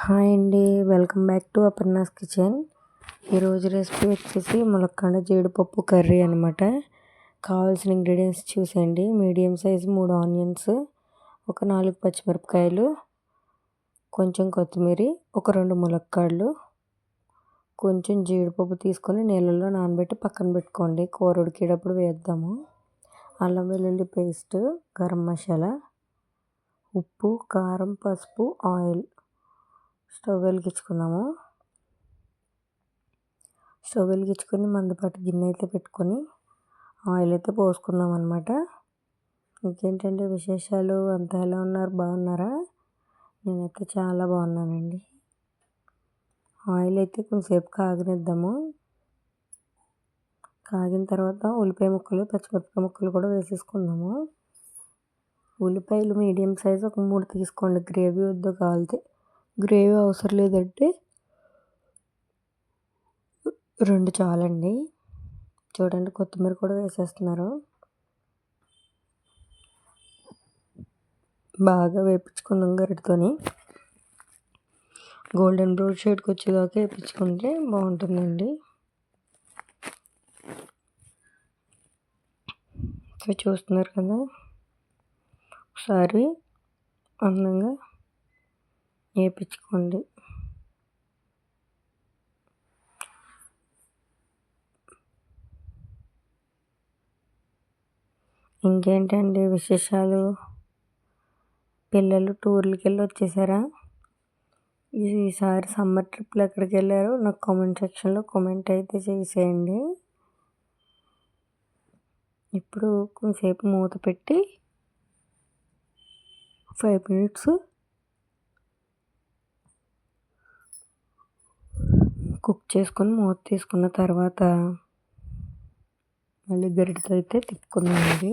Hi అండి, welcome back to Aparna's kitchen. ఈరోజు recipe వచ్చేసి ములక్కాడ జీడిపప్పు కర్రీ అనమాట. కావాల్సిన ఇంగ్రీడియంట్స్ చూసేయండి. మీడియం సైజు 3 ఆనియన్స్, ఒక 4 పచ్చిమిరపకాయలు, కొంచెం కొత్తిమీర, ఒక 2 ములక్కాడలు, కొంచెం జీడిపప్పు తీసుకొని నీళ్ళల్లో నానబెట్టి పక్కన పెట్టుకోండి. కూర ఉడికేటప్పుడు వేద్దాము. అల్లం వెల్లుల్లి పేస్ట్, గరం మసాలా, ఉప్పు, కారం, పసుపు, ఆయిల్. స్టవ్ వెలిగించుకొని మందపాటి గిన్నె అయితే పెట్టుకొని ఆయిల్ అయితే పోసుకుందాం అనమాట. ఇంకేంటంటే విశేషాలు, అంతా ఎలా ఉన్నారు, బాగున్నారా? నేనైతే చాలా బాగున్నానండి. ఆయిల్ అయితే కొంచెంసేపు కాగనిద్దాము. కాగిన తర్వాత ఉల్లిపాయ ముక్కలు, పచ్చిమిరపకాయ ముక్కలు కూడా వేసేసుకుందాము. ఉల్లిపాయలు మీడియం సైజు ఒక 3 తీసుకోండి. గ్రేవీ వద్దు, కావాలితే గ్రేవీ అవసరం లేదంటే 2 చాలండి. చూడండి, కొత్తిమీర కూడా వేసేస్తున్నారు. బాగా వేపించుకుందాం గరిటతోని. గోల్డెన్ బ్రౌన్ షేడ్కి వచ్చేదాకా వేపించుకుంటే బాగుంటుందండి. చూస్తున్నారు కదా, ఒకసారి అందంగా వేపించుకోండి. ఇంకేంటండి విశేషాలు? పిల్లలు టూర్లకి వెళ్ళి వచ్చేసారా? ఈసారి సమ్మర్ ట్రిప్లో ఎక్కడికి వెళ్ళారో నాకు కామెంట్ సెక్షన్లో కామెంట్ అయితే చేసేయండి. ఇప్పుడు కొంచెంసేపు మూత పెట్టి 5 minutes కుక్ చేసుకొని మూత తీసుకున్న తర్వాత మళ్ళీ గరిటతో అయితే తిప్పుకుందామండి.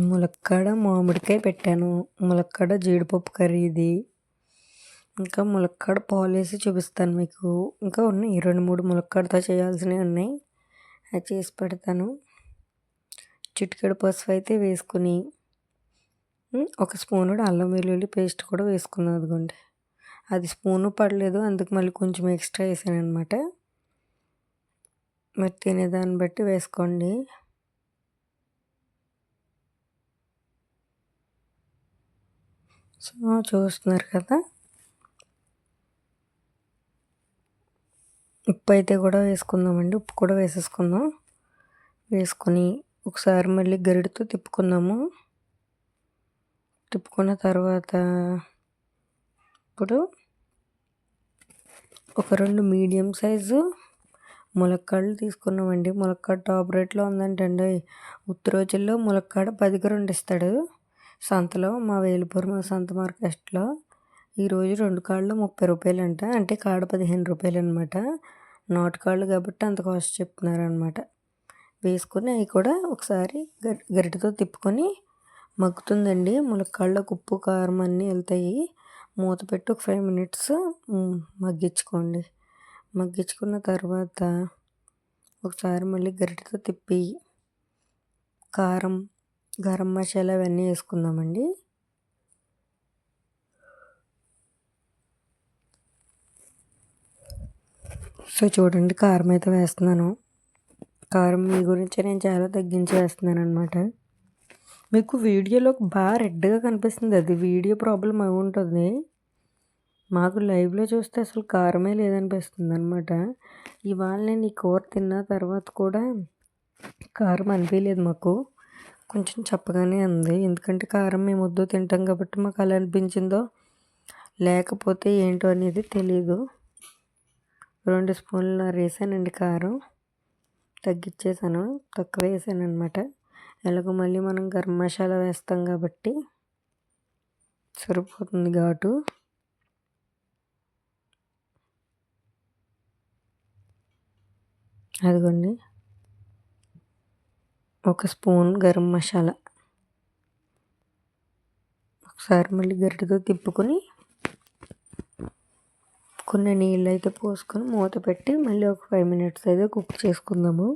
ములక్కాడ మామిడికాయ పెట్టాను. ములక్కాడ జీడిపప్పు కర్రీ ఇది. ఇంకా ములక్కాడ పాలు వేసి చూపిస్తాను మీకు. ఇంకా ఉన్నాయి 2-3 ములక్కాడతో చేయాల్సినవి ఉన్నాయి, అది చేసి పెడతాను. చిటికెడు పసుపు అయితే వేసుకుని ఒక స్పూను అల్లం వెల్లుల్లి పేస్ట్ కూడా వేసుకున్నాను. అదిగోండి, అది స్పూను పడలేదు, అందుకు మళ్ళీ కొంచెం ఎక్స్ట్రా వేసాను అనమాట. మరి తినేదాన్ని బట్టి వేసుకోండి. సో చూస్తున్నారు కదా, ఉప్పు అయితే కూడా వేసుకుందామండి. ఉప్పు కూడా వేసేసుకుందాం. వేసుకొని ఒకసారి మళ్ళీ గరిటతో తిప్పుకుందాము. తిప్పుకున్న తర్వాత ఇప్పుడు ఒక 2 మీడియం సైజు ములక్కాడలు తీసుకున్నామండి. ములక్కాడ టాప్ రేట్లో ఉందంటండి. ఉత్తి రోజుల్లో ములక్కాడ 10కి 2 ఇస్తాడు సంతలో, మా వేలుపురం సంత మార్కెట్లో. ఈరోజు 2 కాళ్ళు 30 రూపాయలు అంట, అంటే కాడ 15 రూపాయలు అనమాట. నాటు కాళ్ళు కాబట్టి అంత కాస్ట్ చెప్తున్నారనమాట. వేసుకొని అవి కూడా ఒకసారి గరిటతో తిప్పుకొని మగ్గుతుందండి. ములక్కాళ్ళకు ఉప్పు, కారం అన్నీ వెళ్తాయి. మూత పెట్టి ఒక 5 minutes మగ్గించుకోండి. మగ్గించుకున్న తర్వాత ఒకసారి మళ్ళీ గరిటతో తిప్పి కారం, గరం మసాలా అవన్నీ వేసుకుందామండి. సో చూడండి, కారం అయితే వేస్తున్నాను. కారం మీ గురించి నేను చాలా తగ్గించి వేస్తున్నాను అనమాట. మీకు వీడియోలో బాగా రెడ్గా కనిపిస్తుంది, అది వీడియో ప్రాబ్లం అయి ఉంటుంది. మాకు లైవ్లో చూస్తే అసలు కారమే లేదనిపిస్తుంది అనమాట. ఇవాళ నేను ఈ కూర తిన్న తర్వాత కూడా కారం అనిపించలేదు మాకు, కొంచెం చప్పగానే ఉంది. ఎందుకంటే కారం మేము వద్దు తింటాం కాబట్టి మాకు అలా అనిపించిందో లేకపోతే ఏంటో అనేది తెలీదు. 2 స్పూన్లు వేసానండి కారం, తగ్గించేసాను, తక్కువ వేసాను అనమాట. ఎలాగో మళ్ళీ మనం గరం మసాలా వేస్తాం కాబట్టి సరిపోతుంది ఘాటు. అదిగోండి, 1 స్పూన్ గరం మసాలా. ఒకసారి మళ్ళీ గరిటతో తిప్పుకొని కొన్ని నీళ్ళు అయితే పోసుకొని మూత పెట్టి మళ్ళీ ఒక 5 minutes అయితే కుక్ చేసుకుందాము.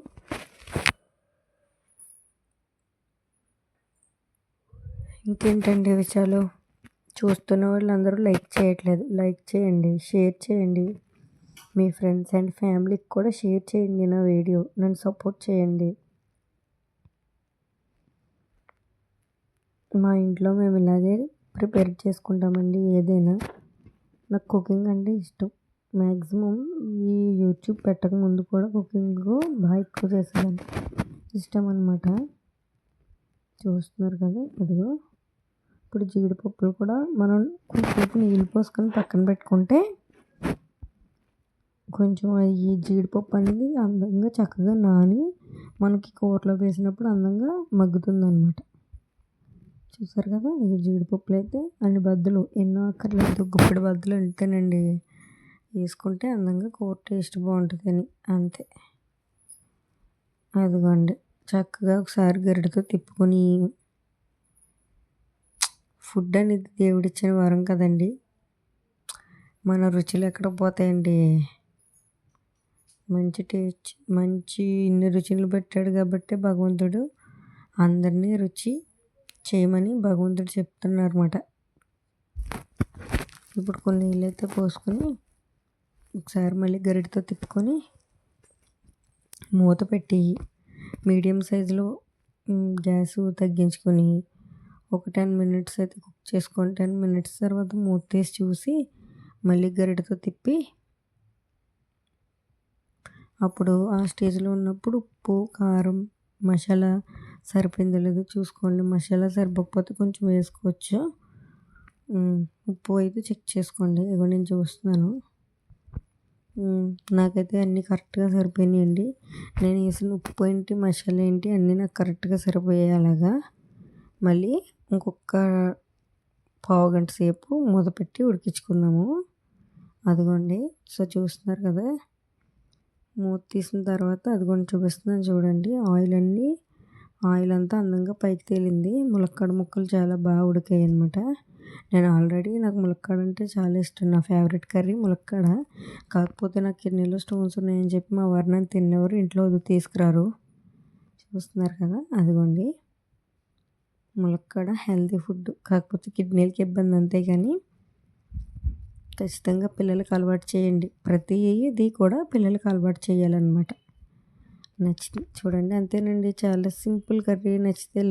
ఇంకేంటండి విషయాలు? చూస్తున్న వాళ్ళందరూ లైక్ చేయట్లేదు. లైక్ చేయండి, షేర్ చేయండి. మీ ఫ్రెండ్స్ అండ్ ఫ్యామిలీకి కూడా షేర్ చేయండి నా వీడియో. నన్ను సపోర్ట్ చేయండి. మా ఇంట్లో మేము ఇలాగే ప్రిపేర్ చేసుకుంటామండి ఏదైనా. నాకు కుకింగ్ అంటే ఇష్టం. మ్యాక్సిమం ఈ యూట్యూబ్ పెట్టక ముందు కూడా కుకింగ్ బాగా ఎక్కువ చేసేదాన్ని. ఇష్టం అనమాట. చూస్తున్నారు కదా, అదిగో ఇప్పుడు జీడిపప్పులు కూడా మనం కొంచెంసేపు నీళ్ళు పోసుకొని పక్కన పెట్టుకుంటే కొంచెం ఈ జీడిపప్పు అనేది అందంగా చక్కగా నాని మనకి కూరలో వేసినప్పుడు అందంగా మగ్గుతుంది అనమాట. చూసారు కదా, ఈ జీడిపప్పులు అయితే అన్ని బద్దలు ఎన్నో అక్కర్లేదు, గుప్పెడు బద్దలు అంతేనండి. వేసుకుంటే అందంగా కూర టేస్ట్ బాగుంటుందని అంతే. అదిగోండి, చక్కగా ఒకసారి గరిటతో తిప్పుకొని, ఫుడ్ అనేది దేవుడిచ్చిన వరం కదండి. మన రుచులు ఎక్కడ పోతాయండి. మంచి టేస్ట్, మంచి ఇన్ని రుచులు పెట్టాడు కాబట్టి భగవంతుడు అందరినీ రుచి చేయమని భగవంతుడు చెప్తున్నారన్నమాట. ఇప్పుడు కొన్ని నీళ్ళు అయితే పోసుకొని ఒకసారి మళ్ళీ గరిటతో తిప్పుకొని మూత పెట్టి మీడియం సైజులో గ్యాస్ తగ్గించుకొని ఒక 10 మినిట్స్ అయితే కుక్ చేసుకోండి. 10 మినిట్స్ తర్వాత మూత తీసి చూసి మళ్ళీ గరిటతో తిప్పి అప్పుడు ఆ స్టేజ్లో ఉన్నప్పుడు ఉప్పు, కారం, మసాలా సరిపోయిందో లేదో చూసుకోండి. మసాలా సరిపోకపోతే కొంచెం వేసుకోవచ్చు. ఉప్పు అయితే చెక్ చేసుకోండి. ఇగో నేను చూస్తున్నాను. నాకైతే అన్నీ కరెక్ట్గా సరిపోయినాయండి. నేను వేసిన ఉప్పు ఏంటి, మసాలా ఏంటి అన్నీ నాకు కరెక్ట్గా సరిపోయాయి. అలాగా మళ్ళీ ఇంకొక పావుగంట సేపు మూత పెట్టి ఉడికించుకుందాము. అదిగోండి, సో చూస్తున్నారు కదా, మూత తీసిన తర్వాత అదిగోండి చూపిస్తున్నాను చూడండి. ఆయిల్ అంతా అందంగా పైకి తేలింది. ములక్కాడ ముక్కలు చాలా బాగా ఉడికాయి అనమాట. నేను ఆల్రెడీ నాకు ములక్కాడ అంటే చాలా ఇష్టం. నా ఫేవరెట్ కర్రీ ములక్కాడ. కాకపోతే నాకు కిడ్నీలో స్టోన్స్ ఉన్నాయని చెప్పి మా వారు నన్ను తినేవారు, ఇంట్లో తీసుకురారు. చూస్తున్నారు కదా, అదిగోండి ములక్కాడ హెల్తీ ఫుడ్. కాకపోతే కిడ్నీలకి ఇబ్బంది అంతే. కానీ ఖచ్చితంగా పిల్లలకి అలవాటు చేయండి. ప్రతిదీ కూడా పిల్లలకి అలవాటు చేయాలన్నమాట. నచ్చింది చూడండి, అంతేనండి. చాలా సింపుల్ కర్రీ. నచ్చితే